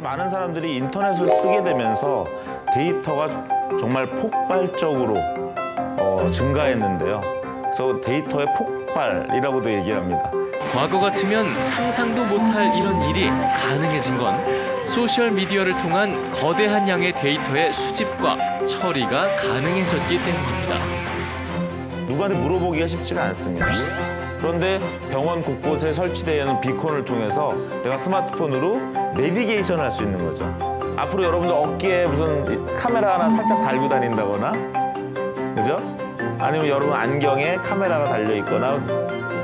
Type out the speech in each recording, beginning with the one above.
많은 사람들이 인터넷을 쓰게 되면서 데이터가 정말 폭발적으로 증가했는데요. 그래서 데이터의 폭발이라고도 얘기합니다. 과거 같으면 상상도 못할 이런 일이 가능해진 건 소셜미디어를 통한 거대한 양의 데이터의 수집과 처리가 가능해졌기 때문입니다. 누구한테 물어보기가 쉽지가 않습니다. 그런데 병원 곳곳에 설치되어 있는 비콘을 통해서 내가 스마트폰으로 내비게이션을 할 수 있는 거죠. 앞으로 여러분들 어깨에 무슨 카메라 하나 살짝 달고 다닌다거나, 그죠? 아니면 여러분 안경에 카메라가 달려있거나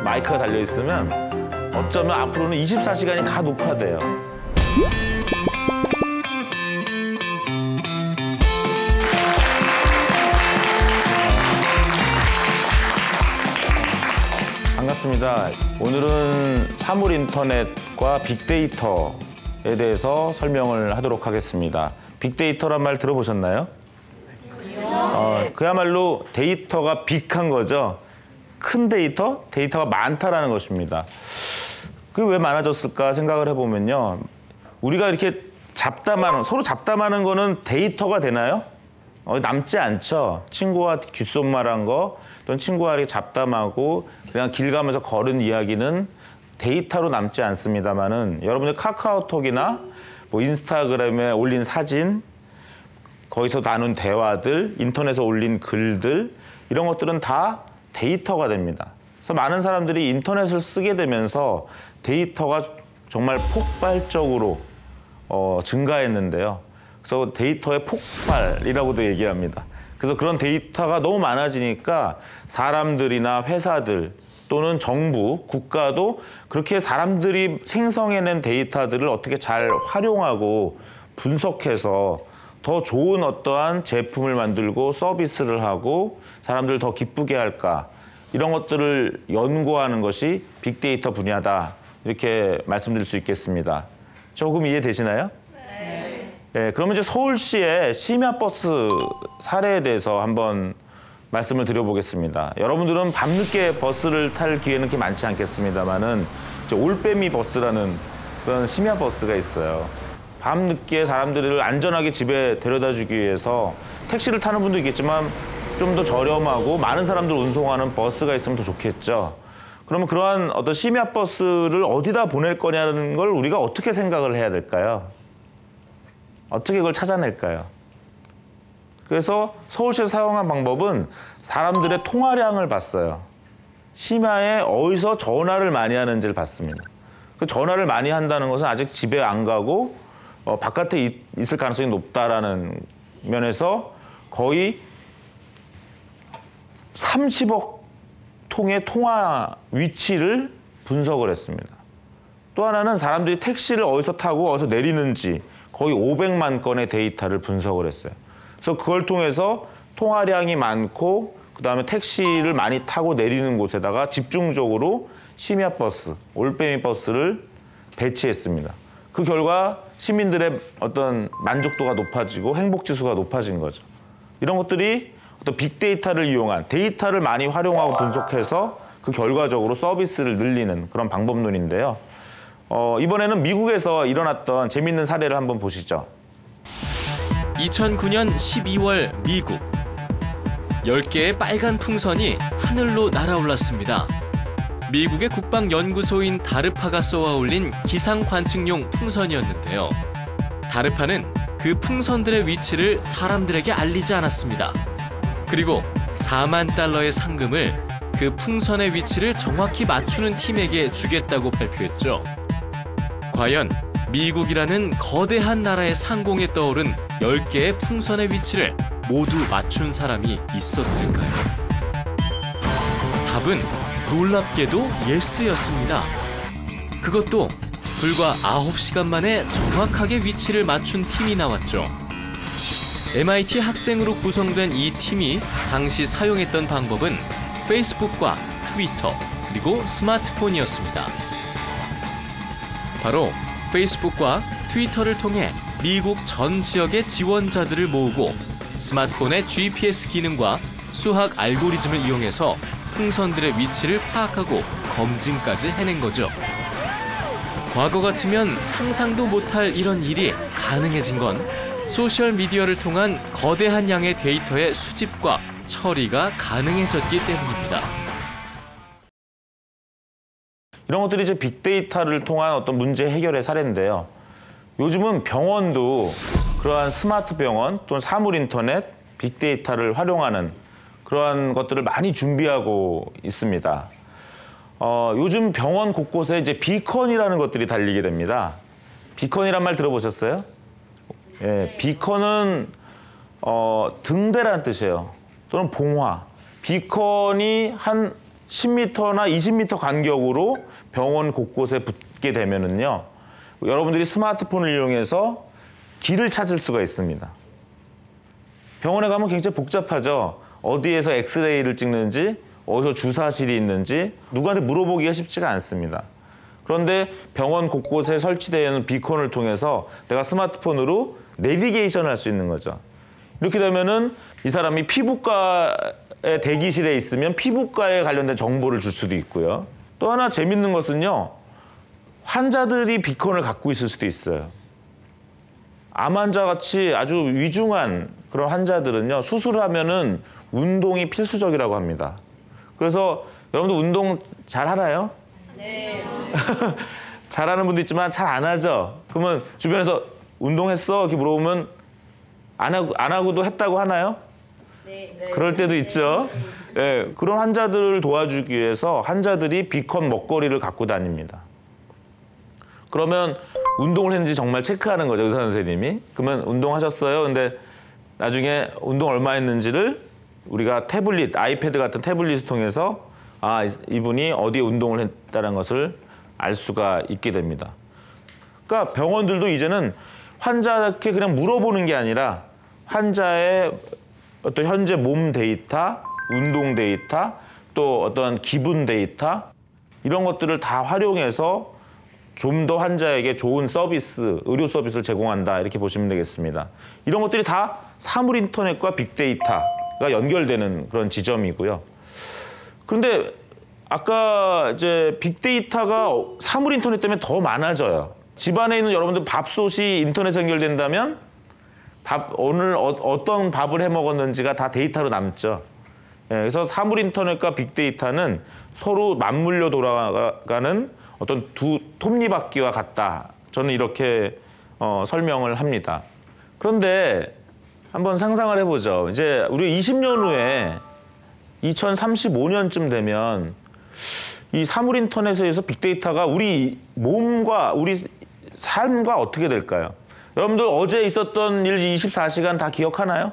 마이크가 달려있으면 어쩌면 앞으로는 24시간이 다 녹화돼요. 반갑습니다. 오늘은 사물 인터넷과 빅데이터에 대해서 설명을 하도록 하겠습니다. 빅데이터란 말 들어보셨나요? 그야말로 데이터가 빅한 거죠. 큰 데이터? 데이터가 많다라는 것입니다. 그게 왜 많아졌을까 생각을 해보면요. 우리가 이렇게 서로 잡담하는 거는 데이터가 되나요? 남지 않죠. 친구와 귓속말한 거, 또는 친구와 이렇게 잡담하고 그냥 길 가면서 걸은 이야기는 데이터로 남지 않습니다만은 여러분들 카카오톡이나 뭐 인스타그램에 올린 사진, 거기서 나눈 대화들, 인터넷에 올린 글들 이런 것들은 다 데이터가 됩니다. 그래서 많은 사람들이 인터넷을 쓰게 되면서 데이터가 정말 폭발적으로 증가했는데요. 그래서 데이터의 폭발이라고도 얘기합니다. 그래서 그런 데이터가 너무 많아지니까 사람들이나 회사들 또는 정부, 국가도 그렇게 사람들이 생성해낸 데이터들을 어떻게 잘 활용하고 분석해서 더 좋은 어떠한 제품을 만들고 서비스를 하고 사람들을 더 기쁘게 할까, 이런 것들을 연구하는 것이 빅데이터 분야다, 이렇게 말씀드릴 수 있겠습니다. 조금 이해되시나요? 네, 그러면 이제 서울시의 심야버스 사례에 대해서 한번 말씀을 드려보겠습니다. 여러분들은 밤늦게 버스를 탈 기회는 그렇게 많지 않겠습니다만은 올빼미 버스라는 그런 심야버스가 있어요. 밤늦게 사람들을 안전하게 집에 데려다주기 위해서 택시를 타는 분도 있겠지만 좀 더 저렴하고 많은 사람들 운송하는 버스가 있으면 더 좋겠죠. 그러면 그러한 어떤 심야버스를 어디다 보낼 거냐는 걸 우리가 어떻게 생각을 해야 될까요? 어떻게 그걸 찾아낼까요? 그래서 서울시에서 사용한 방법은 사람들의 통화량을 봤어요. 심야에 어디서 전화를 많이 하는지를 봤습니다. 그 전화를 많이 한다는 것은 아직 집에 안 가고 바깥에 있을 가능성이 높다라는 면에서 거의 30억 통의 통화 위치를 분석을 했습니다. 또 하나는 사람들이 택시를 어디서 타고 어디서 내리는지 거의 500만 건의 데이터를 분석을 했어요. 그래서 그걸 통해서 통화량이 많고 그다음에 택시를 많이 타고 내리는 곳에다가 집중적으로 심야버스, 올빼미 버스를 배치했습니다. 그 결과 시민들의 어떤 만족도가 높아지고 행복지수가 높아진 거죠. 이런 것들이 어떤 빅데이터를 이용한, 데이터를 많이 활용하고 분석해서 그 결과적으로 서비스를 늘리는 그런 방법론인데요. 이번에는 미국에서 일어났던 재미있는 사례를 한번 보시죠. 2009년 12월 미국. 10개의 빨간 풍선이 하늘로 날아올랐습니다. 미국의 국방연구소인 다르파가 쏘아 올린 기상 관측용 풍선이었는데요. 다르파는 그 풍선들의 위치를 사람들에게 알리지 않았습니다. 그리고 4만 달러의 상금을 그 풍선의 위치를 정확히 맞추는 팀에게 주겠다고 발표했죠. 과연 미국이라는 거대한 나라의 상공에 떠오른 10개의 풍선의 위치를 모두 맞춘 사람이 있었을까요? 답은 놀랍게도 예스였습니다. 그것도 불과 9시간 만에 정확하게 위치를 맞춘 팀이 나왔죠. MIT 학생으로 구성된 이 팀이 당시 사용했던 방법은 페이스북과 트위터, 그리고 스마트폰이었습니다. 바로 페이스북과 트위터를 통해 미국 전 지역의 지원자들을 모으고 스마트폰의 GPS 기능과 수학 알고리즘을 이용해서 풍선들의 위치를 파악하고 검증까지 해낸 거죠. 과거 같으면 상상도 못할 이런 일이 가능해진 건 소셜미디어를 통한 거대한 양의 데이터의 수집과 처리가 가능해졌기 때문입니다. 이런 것들이 이제 빅데이터를 통한 어떤 문제 해결의 사례인데요. 요즘은 병원도 그러한 스마트 병원 또는 사물 인터넷, 빅데이터를 활용하는 그러한 것들을 많이 준비하고 있습니다. 요즘 병원 곳곳에 이제 비컨이라는 것들이 달리게 됩니다. 비컨이란 말 들어보셨어요? 예, 비컨은 등대라는 뜻이에요. 또는 봉화. 비컨이 한 10m나 20m 간격으로 병원 곳곳에 붙게 되면은요, 여러분들이 스마트폰을 이용해서 길을 찾을 수가 있습니다. 병원에 가면 굉장히 복잡하죠. 어디에서 엑스레이를 찍는지, 어디서 주사실이 있는지 누구한테 물어보기가 쉽지가 않습니다. 그런데 병원 곳곳에 설치되어 있는 비컨을 통해서 내가 스마트폰으로 내비게이션을 할 수 있는 거죠. 이렇게 되면은 이 사람이 피부과의 대기실에 있으면 피부과에 관련된 정보를 줄 수도 있고요. 또 하나 재밌는 것은요, 환자들이 비컨을 갖고 있을 수도 있어요. 암 환자같이 아주 위중한 그런 환자들은요, 수술을 하면은 운동이 필수적이라고 합니다. 그래서 여러분들 운동 잘 하나요? 네. 잘하는 분도 있지만 잘 안 하죠. 그러면 주변에서 운동했어? 이렇게 물어보면 안 하고도 했다고 하나요? 네. 그럴 때도 있죠. 네, 그런 환자들을 도와주기 위해서 환자들이 비컨 먹거리를 갖고 다닙니다. 그러면 운동을 했는지 정말 체크하는 거죠, 의사 선생님이. 그러면 운동하셨어요? 근데 나중에 운동 얼마 했는지를 우리가 태블릿, 아이패드 같은 태블릿을 통해서 이분이 어디에 운동을 했다는 것을 알 수가 있게 됩니다. 그러니까 병원들도 이제는 환자에게 그냥 물어보는 게 아니라 환자의 어떤 현재 몸 데이터, 운동 데이터, 또 어떤 기분 데이터, 이런 것들을 다 활용해서 좀 더 환자에게 좋은 서비스, 의료 서비스를 제공한다, 이렇게 보시면 되겠습니다. 이런 것들이 다 사물 인터넷과 빅데이터가 연결되는 그런 지점이고요. 그런데 아까 이제 빅데이터가 사물 인터넷 때문에 더 많아져요. 집안에 있는 여러분들 밥솥이 인터넷에 연결된다면 오늘 어떤 밥을 해 먹었는지가 다 데이터로 남죠. 예, 그래서 사물 인터넷과 빅데이터는 서로 맞물려 돌아가는 어떤 두 톱니바퀴와 같다. 저는 이렇게 설명을 합니다. 그런데 한번 상상을 해보죠. 이제 우리 20년 후에 2035년쯤 되면 이 사물 인터넷에 의해서 빅데이터가 우리 몸과 우리 삶과 어떻게 될까요? 여러분들 어제 있었던 일 24시간 다 기억하나요?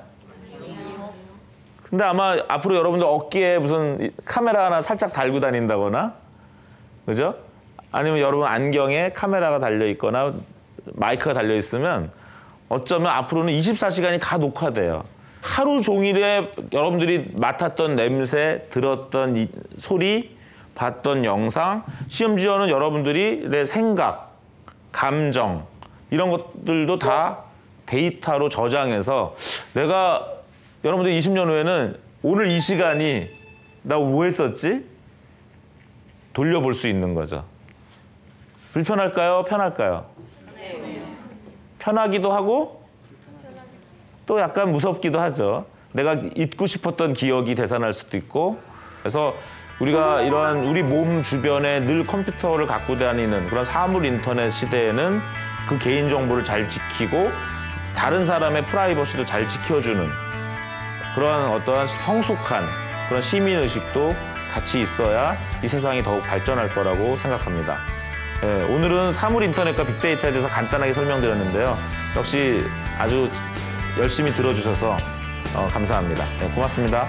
근데 아마 앞으로 여러분들 어깨에 무슨 카메라 하나 살짝 달고 다닌다거나, 그죠? 아니면 여러분 안경에 카메라가 달려 있거나 마이크가 달려 있으면 어쩌면 앞으로는 24시간이 다 녹화돼요. 하루 종일에 여러분들이 맡았던 냄새, 들었던 소리, 봤던 영상, 심지어는 여러분들이 내 생각, 감정, 이런 것들도 다 데이터로 저장해서 내가 여러분들 20년 후에는 오늘 이 시간이 나 뭐 했었지? 돌려볼 수 있는 거죠. 불편할까요? 편할까요? 네. 편하기도 하고 또 약간 무섭기도 하죠. 내가 잊고 싶었던 기억이 되살아날 수도 있고. 그래서 우리가 이러한 우리 몸 주변에 늘 컴퓨터를 갖고 다니는 그런 사물 인터넷 시대에는 그 개인정보를 잘 지키고 다른 사람의 프라이버시도 잘 지켜주는 그런 어떠한 성숙한 그런 시민의식도 같이 있어야 이 세상이 더욱 발전할 거라고 생각합니다. 예, 오늘은 사물 인터넷과 빅데이터에 대해서 간단하게 설명드렸는데요. 역시 아주 열심히 들어주셔서 감사합니다. 네, 고맙습니다.